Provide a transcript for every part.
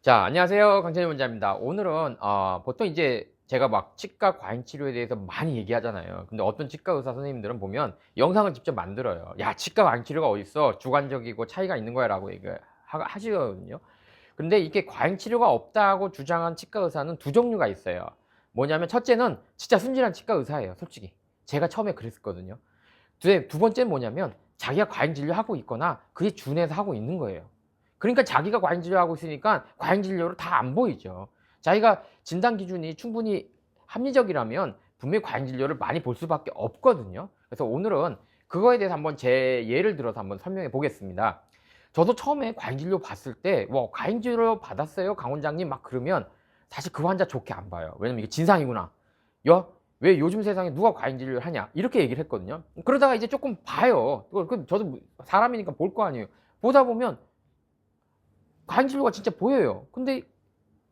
자, 안녕하세요. 강찬희 원장입니다. 오늘은 보통 이제 제가 막 치과 과잉 치료에 대해서 많이 얘기하잖아요. 근데 어떤 치과 의사 선생님들은 보면 영상을 직접 만들어요. 야, 치과 과잉 치료가 어딨어? 주관적이고 차이가 있는 거야라고 얘기하시거든요. 근데 이게 과잉 치료가 없다고 주장한 치과 의사는 두 종류가 있어요. 뭐냐면 첫째는 진짜 순진한 치과 의사예요, 솔직히. 제가 처음에 그랬었거든요. 두 번째는 뭐냐면 자기가 과잉 진료하고 있거나 그에 준해서 하고 있는 거예요. 그러니까 자기가 과잉 진료하고 있으니까 과잉 진료로 다 안 보이죠. 자기가 진단 기준이 충분히 합리적이라면 분명히 과잉 진료를 많이 볼 수밖에 없거든요. 그래서 오늘은 그거에 대해서 한번 제 예를 들어서 한번 설명해 보겠습니다. 저도 처음에 과잉 진료 봤을 때 뭐 "과잉 진료 받았어요, 강 원장님." 막 그러면 사실 그 환자 좋게 안 봐요. 왜냐면 이게 진상이구나. "야, 왜 요즘 세상에 누가 과잉 진료를 하냐." 이렇게 얘기를 했거든요. 그러다가 이제 쪼끔 봐요. 저도 뭐 사람이니까 볼 거 아니에요. 보다 보면 과잉 진료가 진짜 보여요. 근데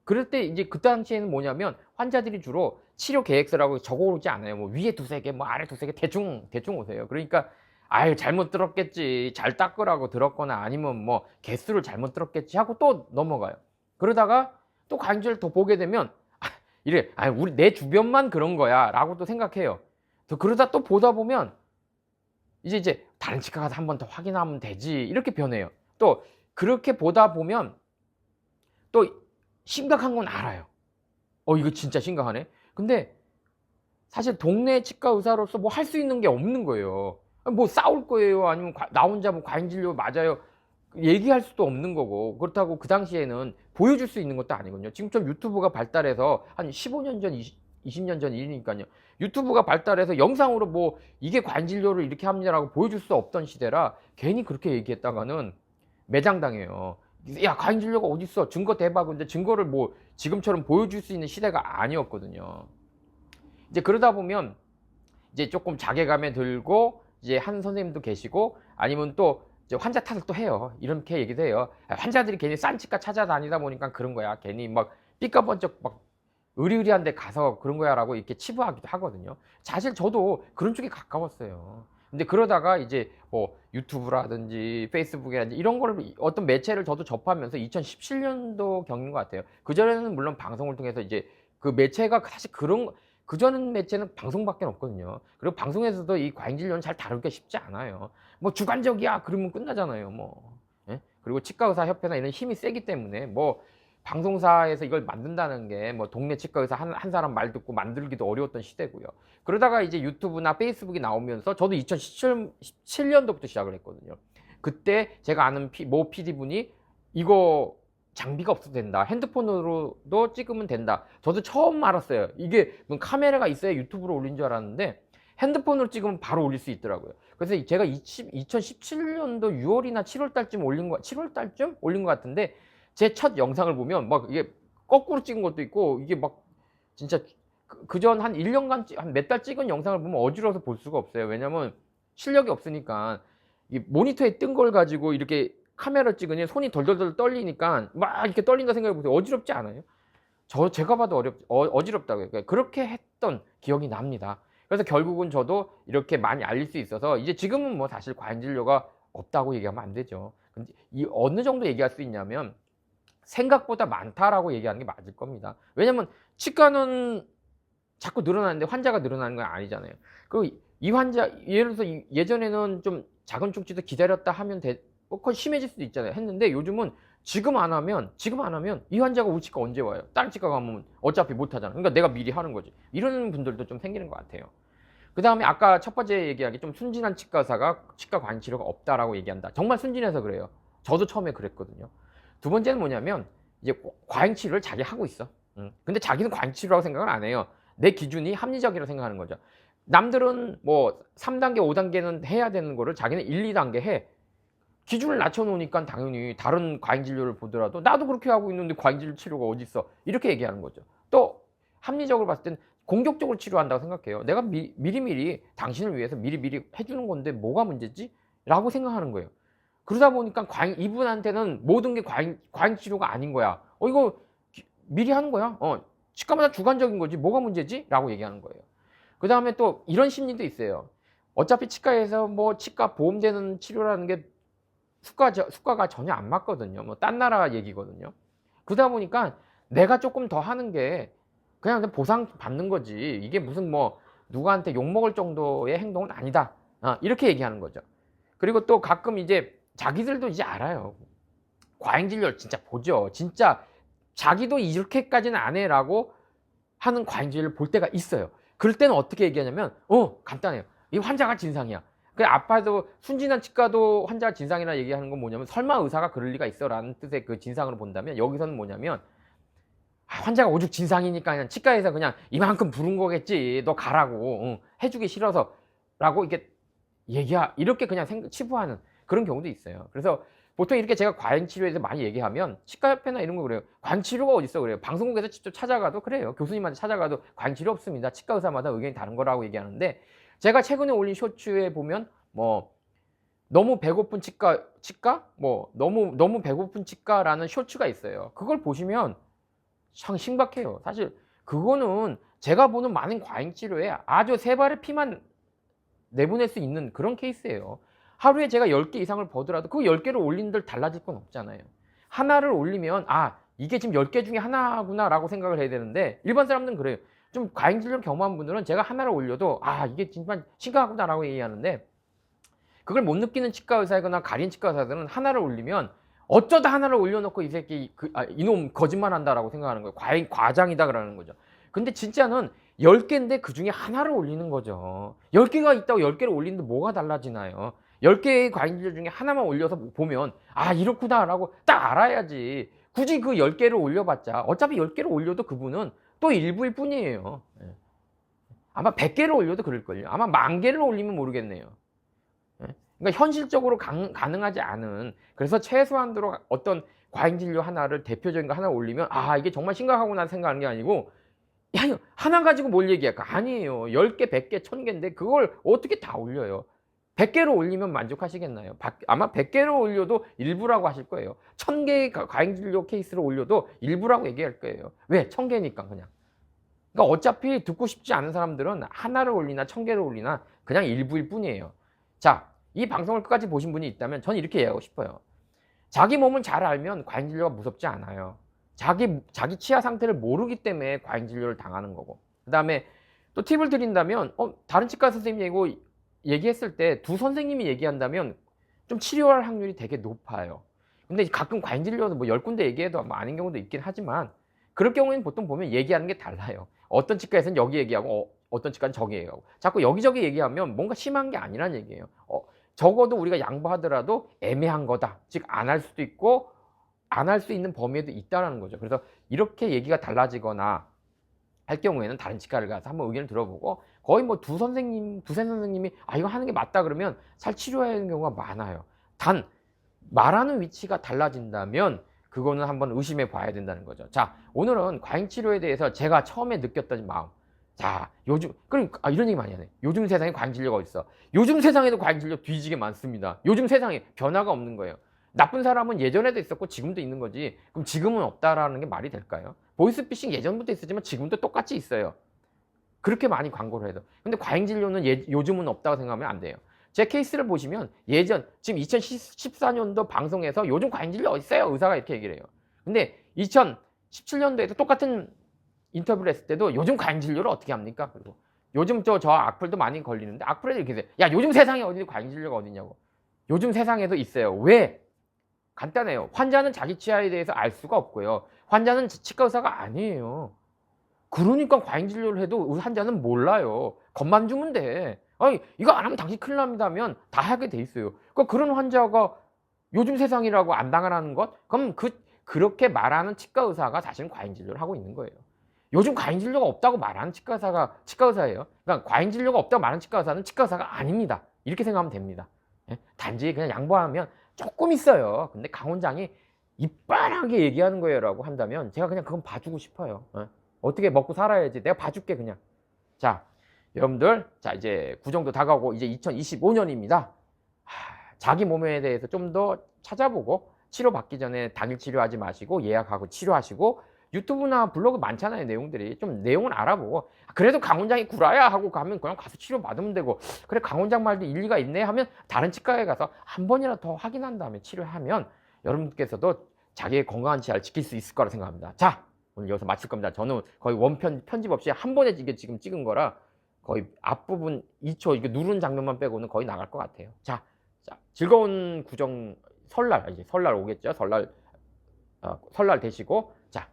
그럴 때 이제 그 당시에는 뭐냐면 환자들이 주로 치료 계획서라고 적어 오지 않아요. 뭐 위에 두세 개 뭐 아래 두세 개 대충 오세요. 그러니까 '아유 잘못 들었겠지. 잘 닦으라고 들었거나 아니면 뭐 개수를 잘못 들었겠지.' 하고 또 넘어가요. 그러다가 또 과잉 진료를 더 보게 되면 이래 '아 우리 내 주변만 그런 거야.'라고 또 생각해요. 그러다 또 보다 보면 이제 '다른 치과 가서 한 번 더 확인하면 되지.' 이렇게 변해요. 또 그렇게 보다 보면 또 심각한 건 알아요. '이거 진짜 심각하네.' 근데 사실 동네 치과 의사로서 뭐 할 수 있는 게 없는 거예요. 뭐 싸울 거예요. 아니면 나 혼자 뭐 "과잉 진료 맞아요." 얘기할 수도 없는 거고, 그렇다고 그 당시에는 보여줄 수 있는 것도 아니거든요. 지금처럼 유튜브가 발달해서 한 15년 전, 20년 전 일이니깐요. 유튜브가 발달해서 영상으로 뭐 "이게 과잉 진료를 이렇게 합니다."라고 보여줄 수 없던 시대라 괜히 그렇게 얘기했다가는 매장당해요. "야 과잉 진료가 어딨어. 증거 대봐." 근데 증거를 뭐 지금처럼 보여줄 수 있는 시대가 아니었거든요. 이제 그러다 보면 이제 쪼끔 자괴감에 들고 이제 하는 선생님도 계시고, 아니면 또 이제 환자 탓을 또 해요. 이렇게 얘기도 해요. "아 환자들이 괜히 싼 치과 찾아다니다 보니까 그런 거야. 괜히 막 삐까번쩍 막 의리의리한 데 가서 그런 거야."라고 이렇게 치부하기도 하거든요. 사실 저도 그런 쪽에 가까웠어요. 근데 그러다가 이제 뭐 유튜브라든지 페이스북이라든지 이런 거를 어떤 매체를 저도 접하면서 2017 년도경인 것 같아요. 그전에는 물론 방송을 통해서 이제 그 매체가 사실 그전 매체는 방송밖에 없거든요. 그리고 방송에서도 이 과잉 진료는 잘 다루기가 쉽지 않아요. 뭐 "주관적이야." 그러면 끝나잖아요 뭐. 예? 그리고 치과의사협회나 이런 힘이 세기 때문에 뭐 방송사에서 이걸 만든다는 게 뭐 동네 치과의사 한 사람 말 듣고 만들기도 어려웠던 시대고요. 그러다가 이제 유튜브나 페이스북이 나오면서 저도 2017 년도부터 시작을 했거든요. 그때 제가 아는 모 PD분이 "이거 장비가 없어도 된다. 핸드폰으로도 찍으면 된다." 저도 처음 알았어요. 이게 뭐 카메라가 있어야 유튜브로 올린 줄 알았는데 핸드폰으로 찍으면 바로 올릴 수 있더라고요. 그래서 제가 2017 년도 6 월이나 7월 달쯤 올린 거 7월 달쯤 올린 것 같은데, 제 첫 영상을 보면 막 이게 거꾸로 찍은 것도 있고, 이게 막 진짜 그전 한 1 년간 한 몇 달 찍은 영상을 보면 어지러워서 볼 수가 없어요. 왜냐면 실력이 없으니까. 이 모니터에 뜬 걸 가지고 이렇게 카메라를 찍으니 손이 덜덜덜 떨리니까 막 이렇게 떨린다 생각해 보세요. 어지럽지 않아요? 제가 봐도 어지럽다고요. 그러니까 그렇게 했던 기억이 납니다. 그래서 결국은 저도 이렇게 많이 알릴 수 있어서 이제 지금은 뭐 사실 과잉 진료가 없다고 얘기하면 안 되죠. 근데 이 어느 정도 얘기할 수 있냐면 '생각보다 많다.'라고 얘기하는 게 맞을 겁니다. 왜냐면 치과는 자꾸 늘어나는데 환자가 늘어나는 건 아니잖아요. 이 환자 예를 들어서 예전에는 좀 작은 충치도 기다렸다 하면 그건 심해질 수도 있잖아요. 했는데 요즘은 지금 안 하면 이 환자가 우리 치과 언제 와요? 다른 치과 가면 어차피 못 하잖아. 그러니까 내가 미리 하는 거지. 이러는 분들도 좀 생기는 것 같아요. 그다음에 아까 첫 번째 얘기한 게 좀 순진한 치과 의사가 "치과 과잉 치료가 없다."라고 얘기한다. 정말 순진해서 그래요. 저도 처음에 그랬거든요. 두 번째는 뭐냐면 이제 과잉 치료를 자기가 하고 있어. 근데 자기는 과잉 치료라고 생각을 안 해요. 내 기준이 합리적이라고 생각하는 거죠. 남들은 뭐 3 단계 5 단계는 해야 되는 거를 자기는 1-2 단계 해. 기준을 낮춰 놓으니깐 당연히 다른 과잉 진료를 보더라도 "나도 그렇게 하고 있는데 과잉 진료 치료가 어딨어." 이렇게 얘기하는 거죠. 또 합리적으로 봤을 때는 공격적으로 치료한다고 생각해요. '내가 미리미리 당신을 위해서 미리미리 해 주는 건데 뭐가 문제지?'라고 생각하는 거예요. 그러다 보니까 이분한테는 모든 게 과잉 치료가 아닌 거야. 이거 미리 하는 거야. 치과마다 주관적인 거지 뭐가 문제지?"라고 얘기하는 거예요. 그다음에 또 이런 심리도 있어요. 어차피 치과에서 뭐 치과 보험되는 치료라는 게 수가가 전혀 안 맞거든요. 뭐 딴 나라 얘기거든요. 그러다 보니까 내가 조금 더 하는 게 그냥 보상 받는 거지. 이게 무슨 뭐 누구한테 욕먹을 정도의 행동은 아니다. 이렇게 얘기하는 거죠. 그리고 또 가끔 이제 자기들도 이제 알아요. 과잉진료 진짜 보죠. 진짜 자기도 이렇게까지는 안 해라고 하는 과잉진료를 볼 때가 있어요. 그럴 때는 어떻게 얘기하냐면 간단해요. 이 환자가 진상이야. 그 아파도 순진한 치과도 환자가 진상이라 얘기하는 건 뭐냐면 설마 의사가 그럴 리가 있어 라는 뜻의 그 진상으로 본다면 여기서는 뭐냐면 환자가 오죽 진상이니까 그냥 치과에서 그냥 이만큼 부른 거겠지 너 가라고 해주기 싫어서 라고 이렇게 그냥 치부하는 그런 경우도 있어요. 그래서 보통 이렇게 제가 과잉치료에 많이 얘기하면 치과협회나 이런 거 그래요. 과잉치료가 어딨어 그래요. 방송국에서 직접 찾아가도 그래요. 교수님한테 찾아가도 과잉치료 없습니다. 치과 의사마다 의견이 다른 거라고 얘기하는데 제가 최근에 올린 쇼츠에 보면 뭐 너무 배고픈 치과 뭐 너무 배고픈 치과라는 쇼츠가 있어요. 그걸 보시면 참 심각해요. 사실 그거는 제가 보는 많은 과잉치료에 아주 세 발의 피만 내보낼 수 있는 그런 케이스예요. 하루에 제가 10개 이상을 보더라도 그 10개를 올린들 달라질 건 없잖아요. 하나를 올리면 이게 지금 10개 중에 하나구나 라고 생각을 해야 되는데 일반 사람들은 그래요. 좀 과잉진료를 경험한 분들은 제가 하나를 올려도 이게 정말 심각하구나 라고 얘기하는데 그걸 못 느끼는 치과 의사거나 가린 치과 의사들은 하나를 올리면 어쩌다 하나를 올려놓고 이 새끼 이놈 거짓말한다라고 생각하는 거예요. 과장이다 그러는 거죠. 근데 진짜는 10개인데 그 중에 하나를 올리는 거죠. 10개가 있다고 10개를 올리는데 뭐가 달라지나요? 10개의 과잉진료 중에 하나만 올려서 보면 이렇구나 라고 딱 알아야지. 굳이 그 10개를 올려봤자 어차피 10개를 올려도 그분은 또 일부일 뿐이에요. 아마 100개를 올려도 그럴걸요. 아마 10,000개를 올리면 모르겠네요. 그러니까 현실적으로 가능하지 않은, 그래서 최소한도로 어떤 과잉진료 하나를 대표적인 거 하나 올리면 이게 정말 심각하구나 생각하는 게 아니고 하나 가지고 뭘 얘기할까? 아니에요. 10개, 100개, 1000개인데 그걸 어떻게 다 올려요? 100개로 올리면 만족하시겠나요? 아마 100개로 올려도 일부라고 하실 거예요. 1000개의 과잉진료 케이스로 올려도 일부라고 얘기할 거예요. 왜? 1000개니까 그냥. 그러니까 어차피 듣고 싶지 않은 사람들은 하나를 올리나 1000개를 올리나 그냥 일부일 뿐이에요. 자, 이 방송을 끝까지 보신 분이 있다면 저는 이렇게 얘기하고 싶어요. 자기 몸을 잘 알면 과잉진료가 무섭지 않아요. 자기 치아 상태를 모르기 때문에 과잉진료를 당하는 거고. 그 다음에 또 팁을 드린다면 다른 치과 선생님이 얘기했을 때 두 선생님이 얘기한다면 좀 치료할 확률이 되게 높아요. 근데 가끔 과잉진료도 뭐 10군데 얘기해도 아닌 경우도 있긴 하지만 그럴 경우에는 보통 보면 얘기하는 게 달라요. 어떤 치과에서는 여기 얘기하고 어떤 치과는 저기 얘기하고 자꾸 여기저기 얘기하면 뭔가 심한 게 아니란 얘기예요. 적어도 우리가 양보하더라도 애매한 거다. 즉 안 할 수도 있고 안 할 수 있는 범위에도 있다라는 거죠. 그래서 이렇게 얘기가 달라지거나 할 경우에는 다른 치과를 가서 한번 의견을 들어보고 거의 뭐 두세 선생님이 이거 하는 게 맞다 그러면 잘 치료해야 하는 경우가 많아요. 단 말하는 위치가 달라진다면 그거는 한번 의심해 봐야 된다는 거죠. 자, 오늘은 과잉치료에 대해서 제가 처음에 느꼈던 마음. 자, 요즘 이런 얘기 많이 하네. 요즘 세상에 과잉진료가 어딨어? 요즘 세상에도 과잉진료 뒤지게 많습니다. 요즘 세상에 변화가 없는 거예요. 나쁜 사람은 예전에도 있었고 지금도 있는 거지. 그럼 지금은 없다라는 게 말이 될까요? 보이스피싱 예전부터 있었지만 지금도 똑같이 있어요. 그렇게 많이 광고를 해도. 근데 과잉진료는 요즘은 없다고 생각하면 안 돼요. 제 케이스를 보시면 지금 2014년도 방송에서 요즘 과잉진료 어딨어요? 의사가 이렇게 얘기를 해요. 근데 2017년도에도 똑같은 인터뷰를 했을 때도 요즘 과잉진료를 어떻게 합니까? 그리고 요즘 저 악플도 많이 걸리는데 악플에도 이렇게 돼요. 야, 요즘 세상에 과잉진료가 어디냐고. 요즘 세상에도 있어요. 왜? 간단해요. 환자는 자기 치아에 대해서 알 수가 없고요. 환자는 치과 의사가 아니에요. 그러니까 과잉진료를 해도 환자는 몰라요. 겁만 주면 돼. 이거 안 하면 당신 큰일 납니다면 다 하게 돼 있어요. 그러니까 그런 환자가 요즘 세상이라고 안 당하라는 것? 그럼 그렇게 말하는 치과 의사가 사실은 과잉진료를 하고 있는 거예요. 요즘 과잉진료가 없다고 말하는 치과 의사예요. 그러니까 과잉진료가 없다고 말하는 치과 의사는 치과 의사가 아닙니다. 이렇게 생각하면 됩니다. 단지 그냥 양보하면 조금 있어요. 근데 강 원장이 이빨하게 얘기하는 거예요 라고 한다면 제가 그냥 그건 봐주고 싶어요. 어떻게 먹고 살아야지. 내가 봐줄게 그냥. 자, 여러분들, 자 이제 구정도 다가오고 이제 2025년입니다. 자기 몸에 대해서 좀 더 찾아보고 치료받기 전에 당일 치료하지 마시고 예약하고 치료하시고 유튜브나 블로그 많잖아요. 내용들이. 좀 내용을 알아보고 그래도 강 원장이 구라야 하고 가면 그냥 가서 치료받으면 되고 그래 강 원장 말도 일리가 있네 하면 다른 치과에 가서 한 번이라도 더 확인한 다음에 치료하면 여러분께서도 자기의 건강한 치아를 지킬 수 있을 거라 생각합니다. 자, 오늘 여기서 마칠 겁니다. 저는 거의 원편 편집 없이 한 번에 이게 지금 찍은 거라 거의 앞부분 2초 이게 누른 장면만 빼고는 거의 나갈 것 같아요. 자, 즐거운 구정 설날 이제 설날 오겠죠. 설날 되시고 자,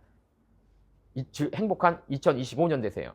행복한 2025년 되세요.